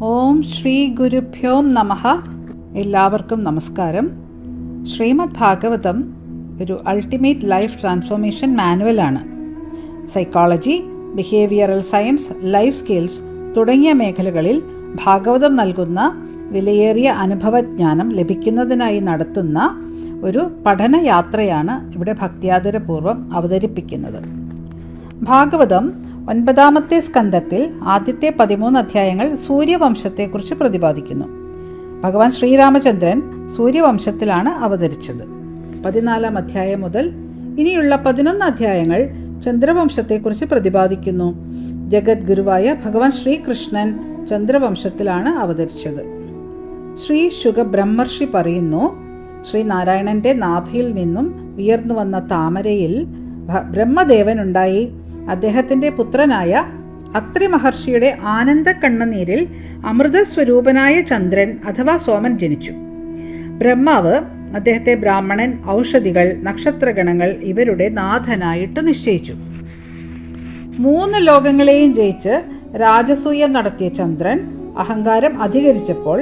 ഓം ശ്രീ ഗുരുഭ്യോ നമഃ. എല്ലാവർക്കും നമസ്കാരം. ശ്രീമദ് ഭാഗവതം ഒരു അൾട്ടിമേറ്റ് ലൈഫ് ട്രാൻസ്ഫോർമേഷൻ മാനുവലാണ്. Psychology, behavioural science, life skills തുടങ്ങിയ മേഖലകളിൽ ഭാഗവതം നൽകുന്ന വിലയേറിയ അനുഭവജ്ഞാനം ലഭിക്കുന്നതിനായി നടത്തുന്ന ഒരു പഠനയാത്രയാണ് ഇവിടെ ഭക്ത്യാദരപൂർവ്വം അവതരിപ്പിക്കുന്നത്. ഭാഗവതം 9-ാമത്തെ സ്കന്ധത്തിൽ ആദ്യത്തെ 13 അധ്യായങ്ങൾ സൂര്യവംശത്തെക്കുറിച്ച് പ്രതിപാദിക്കുന്നു. ഭഗവാൻ ശ്രീരാമചന്ദ്രൻ സൂര്യവംശത്തിലാണ് അവതരിച്ചത്. 14-ാം അധ്യായം മുതൽ ഇനിയുള്ള 11 അധ്യായങ്ങൾ ചന്ദ്രവംശത്തെക്കുറിച്ച് പ്രതിപാദിക്കുന്നു. ജഗദ്ഗുരുവായ ഭഗവാൻ ശ്രീകൃഷ്ണൻ ചന്ദ്രവംശത്തിലാണ് അവതരിച്ചത്. ശ്രീ ശുകബ്രഹ്മർഷി പറയുന്നു, ശ്രീനാരായണന്റെ നാഭിയിൽ നിന്നും ഉയർന്നു വന്ന താമരയിൽ ബ്രഹ്മദേവനുണ്ടായി. അദ്ദേഹത്തിന്റെ പുത്രനായ അത്രി മഹർഷിയുടെ ആനന്ദ കണ്ണുനീരിൽ അമൃതസ്വരൂപനായ ചന്ദ്രൻ അഥവാ സോമൻ ജനിച്ചു. ബ്രഹ്മാവ് അദ്ദേഹത്തെ ബ്രാഹ്മണൻ, ഔഷധികൾ, നക്ഷത്രഗണങ്ങൾ ഇവരുടെ നാഥനായിട്ട് നിശ്ചയിച്ചു. 3 ലോകങ്ങളെയും ജയിച്ച് രാജസൂയം നടത്തിയ ചന്ദ്രൻ അഹങ്കാരം അധികരിച്ചപ്പോൾ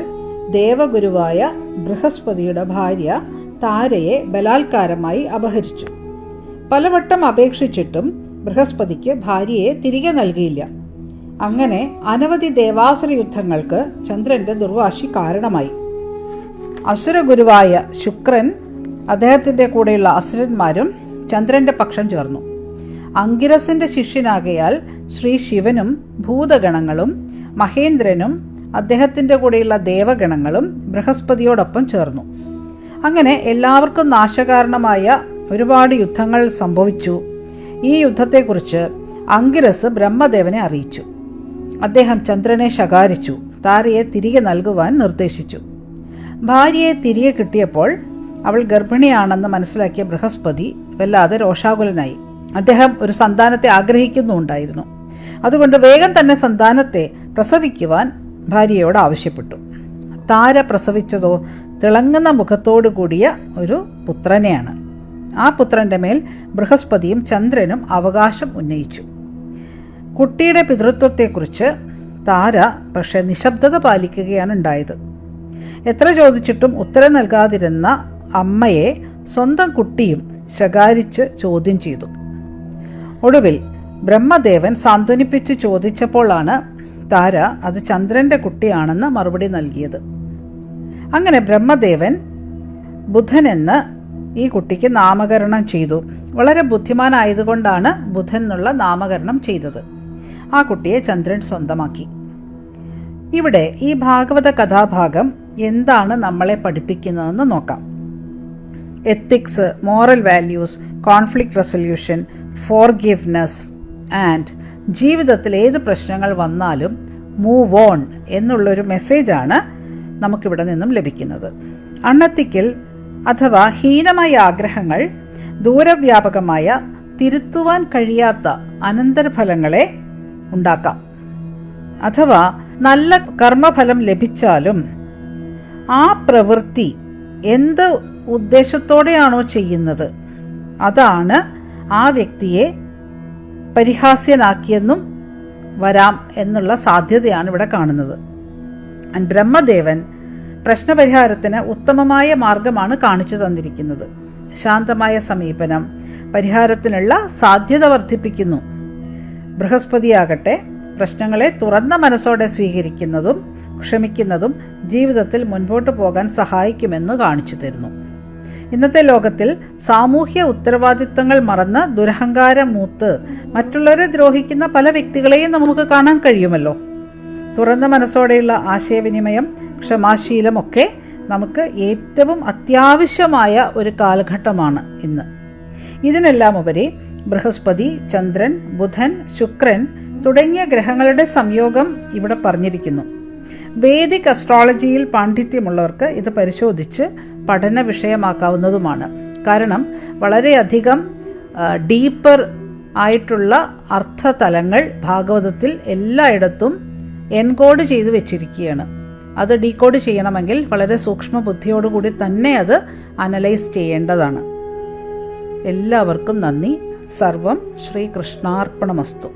ദേവഗുരുവായ ബൃഹസ്പതിയുടെ ഭാര്യ താരയെ ബലാത്കാരമായി അപഹരിച്ചു. പലവട്ടം അപേക്ഷിച്ചിട്ടും ബൃഹസ്പതിക്ക് ഭാര്യയെ തിരികെ നൽകിയില്ല. അങ്ങനെ അനവധി ദേവാസുര യുദ്ധങ്ങൾക്ക് ചന്ദ്രന്റെ ദുർവാശി കാരണമായി. അസുരഗുരുവായ ശുക്രൻ അദ്ദേഹത്തിന്റെ കൂടെയുള്ള അസുരന്മാരും ചന്ദ്രന്റെ പക്ഷം ചേർന്നു. അങ്കിരസിന്റെ ശിഷ്യനാകയാൽ ശ്രീ ശിവനും ഭൂതഗണങ്ങളും മഹേന്ദ്രനും അദ്ദേഹത്തിന്റെ കൂടെയുള്ള ദേവഗണങ്ങളും ബൃഹസ്പതിയോടൊപ്പം ചേർന്നു. അങ്ങനെ എല്ലാവർക്കും നാശകാരണമായ ഒരുപാട് യുദ്ധങ്ങൾ സംഭവിച്ചു. ഈ യുദ്ധത്തെക്കുറിച്ച് അങ്കിരസ് ബ്രഹ്മദേവനെ അറിയിച്ചു. അദ്ദേഹം ചന്ദ്രനെ ശകാരിച്ചു, താരയെ തിരികെ നൽകുവാൻ നിർദ്ദേശിച്ചു. ഭാര്യയെ തിരികെ കിട്ടിയപ്പോൾ അവൾ ഗർഭിണിയാണെന്ന് മനസ്സിലാക്കിയ ബൃഹസ്പതി വല്ലാതെ രോഷാകുലനായി. അദ്ദേഹം ഒരു സന്താനത്തെ ആഗ്രഹിക്കുന്നുണ്ടായിരുന്നു. അതുകൊണ്ട് വേഗം തന്നെ സന്താനത്തെ പ്രസവിക്കുവാൻ ഭാര്യയോട് ആവശ്യപ്പെട്ടു. താര പ്രസവിച്ചതോ തിളങ്ങുന്ന മുഖത്തോടു കൂടിയ ഒരു പുത്രനെയാണ്. ആ പുത്രന്റെ മേൽ ബൃഹസ്പതിയും ചന്ദ്രനും അവകാശം ഉന്നയിച്ചു. കുട്ടിയുടെ പിതൃത്വത്തെക്കുറിച്ച് താര പക്ഷെ നിശബ്ദത പാലിക്കുകയാണ് ഉണ്ടായത്. എത്ര ചോദിച്ചിട്ടും ഉത്തരം നൽകാതിരുന്ന അമ്മയെ സ്വന്തം കുട്ടിയും ശകാരിച്ച് ചോദ്യം ചെയ്തു. ഒടുവിൽ ബ്രഹ്മദേവൻ സാന്ത്വനിപ്പിച്ച് ചോദിച്ചപ്പോഴാണ് താര അത് ചന്ദ്രന്റെ കുട്ടിയാണെന്ന് മറുപടി നൽകിയത്. അങ്ങനെ ബ്രഹ്മദേവൻ ബുധൻ എന്ന് ഈ കുട്ടിക്ക് നാമകരണം ചെയ്തു. വളരെ ബുദ്ധിമാനായതുകൊണ്ടാണ് ബുധൻ എന്നുള്ള നാമകരണം ചെയ്തത്. ആ കുട്ടിയെ ചന്ദ്രൻ സ്വന്തമാക്കി. ഇവിടെ ഈ ഭാഗവത കഥാഭാഗം എന്താണ് നമ്മളെ പഠിപ്പിക്കുന്നതെന്ന് നോക്കാം. Ethics, moral values, conflict resolution, forgiveness and ജീവിതത്തിൽ ഏത് പ്രശ്നങ്ങൾ വന്നാലും മൂവ് ഓൺ എന്നുള്ളൊരു മെസ്സേജാണ് നമുക്കിവിടെ നിന്നും ലഭിക്കുന്നത്. അൺഎത്തിക്കൽ അഥവാ ഹീനമായ ആഗ്രഹങ്ങൾ ദൂരവ്യാപകമായ തിരുത്തുവാൻ കഴിയാത്ത അനന്തരഫലങ്ങളെ ഉണ്ടാക്കാം. അഥവാ നല്ല കർമ്മഫലം ലഭിച്ചാലും ആ പ്രവൃത്തി എന്ത് ഉദ്ദേശത്തോടെയാണോ ചെയ്യുന്നത് അതാണ് ആ വ്യക്തിയെ പരിഹാസ്യനാക്കിയെന്നും വരാം എന്നുള്ള സാധ്യതയാണ് ഇവിടെ കാണുന്നത്. ബ്രഹ്മദേവൻ പ്രശ്നപരിഹാരത്തിന് ഉത്തമമായ മാർഗമാണ് കാണിച്ചു തന്നിരിക്കുന്നത്. ശാന്തമായ സമീപനം പരിഹാരത്തിനുള്ള സാധ്യത വർദ്ധിപ്പിക്കുന്നു. ബൃഹസ്പതിയാകട്ടെ പ്രശ്നങ്ങളെ തുറന്ന മനസ്സോടെ സ്വീകരിക്കുന്നതും ക്ഷമിക്കുന്നതും ജീവിതത്തിൽ മുൻപോട്ട് പോകാൻ സഹായിക്കുമെന്ന് കാണിച്ചു തരുന്നു. ഇന്നത്തെ ലോകത്തിൽ സാമൂഹ്യ ഉത്തരവാദിത്തങ്ങൾ മറന്ന് ദുരഹങ്കാരം മൂത്ത് മറ്റുള്ളവരെ ദ്രോഹിക്കുന്ന പല വ്യക്തികളെയും നമുക്ക് കാണാൻ കഴിയുമല്ലോ. തുറന്ന മനസ്സോടെയുള്ള ആശയവിനിമയം, ക്ഷമാശീലമൊക്കെ നമുക്ക് ഏറ്റവും അത്യാവശ്യമായ ഒരു കാലഘട്ടമാണ് ഇന്ന്. ഇതിനെല്ലാം ഉപരി ബൃഹസ്പതി, ചന്ദ്രൻ, ബുധൻ, ശുക്രൻ തുടങ്ങിയ ഗ്രഹങ്ങളുടെ സംയോഗം ഇവിടെ പറഞ്ഞിരിക്കുന്നു. വേദിക് അസ്ട്രോളജിയിൽ പാണ്ഡിത്യമുള്ളവർക്ക് ഇത് പരിശോധിച്ച് പഠന വിഷയമാക്കാവുന്നതുമാണ്. കാരണം വളരെയധികം ഡീപ്പർ ആയിട്ടുള്ള അർത്ഥതലങ്ങൾ ഭാഗവതത്തിൽ എല്ലായിടത്തും എൻകോഡ് ചെയ്ത് വെച്ചിരിക്കുകയാണ്. അത് ഡീകോഡ് ചെയ്യണമെങ്കിൽ വളരെ സൂക്ഷ്മ ബുദ്ധിയോടുകൂടി തന്നെ അത് അനലൈസ് ചെയ്യേണ്ടതാണ്. എല്ലാവർക്കും നന്ദി. സർവം ശ്രീകൃഷ്ണാർപ്പണമസ്തു.